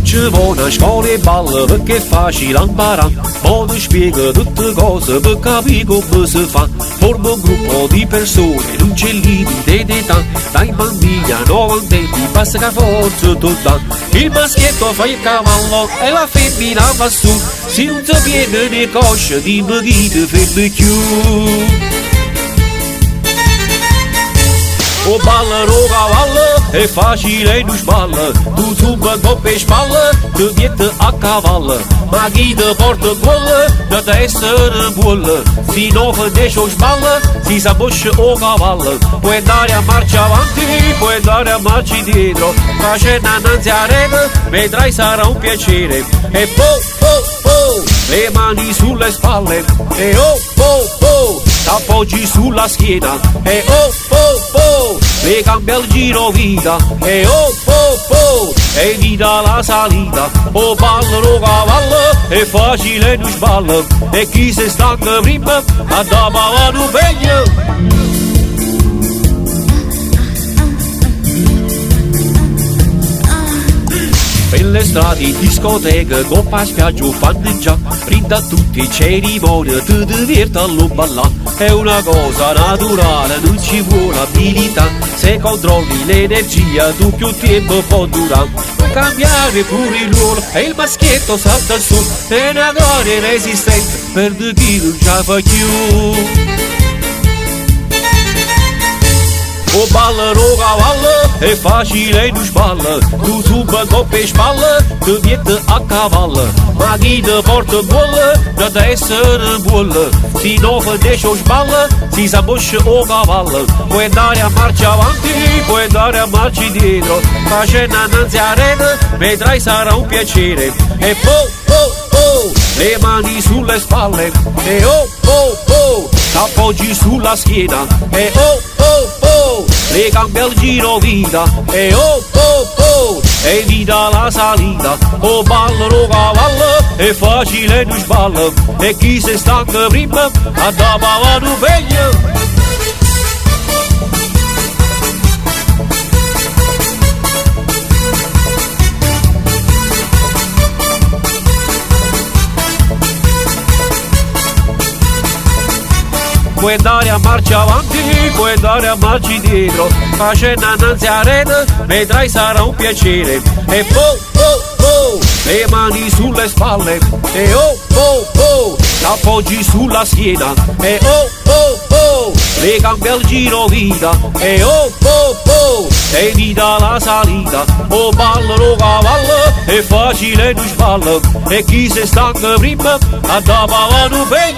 ci vuole a scuola e balla perché è facile imparare. Ma ti spiego tutte cose per capire come si fa. Forma un gruppo di persone, non c'è limite d'età. Dai bambini a 90 anni, basta che forza tutta. Il maschietto fa il cavallo e la femmina va su. Se non ti viene le cosce, dimmi chi ti fermi più. O ballano cavallo, è facile e non sballa. Tu zumba coppe e spalle, ti viene a cavallo. Ma chi ti porta quella, da te essere buona. Se non finisce o sballa, si s'abboscia o cavallo. Puoi andare a marcia avanti, puoi andare a marcia indietro. Facendo annanzi a rete, vedrai sarà un piacere. E le mani sulle spalle. E t'appoggi sulla schiena. E le gambe al giro vita. E evita la salita. O ballano cavallo, è facile e non sballa. E chi si stanca prima, andava a un pegno. Per le strade, discoteche, coppa spiaggia, fanno già. Rinda tutti cerimonie, ti diverti a lo ballare. È una cosa naturale, non ci vuole abilità. Se controlli l'energia, tu più tempo può durare. Puoi cambiare pure il ruolo e il maschietto salta su. È una gloria resistente per chi non ce la fa più. O ballano cavallo, è facile e non sballa. Tu zumba coppe e spalle, ti viene a cavallo. Ma chi ti porta buona, da te essere buona. Se non finisce o sballa, si s'abboscia o cavallo. Puoi andare a marcia avanti, puoi andare a marcia indietro. Facendo annanzi a rete, vedrai sarà un piacere. E le mani sulle spalle. E t'appoggi sulla schiena. E le gambe al giro vita. E evita la salita. O ballano cavallo, è facile e non sballa. E chi si stanca prima, andava a un pegno. Puoi andare a marcia avanti, puoi andare a marcia indietro. Facendo annanzi a rete, vedrai sarà un piacere. E le mani sulle spalle. E t'appoggi sulla schiena. E le gambe al giro vita. E evita la salita. O ballano cavallo, è facile e non sballa. E chi si stanca prima, andava a un pegno.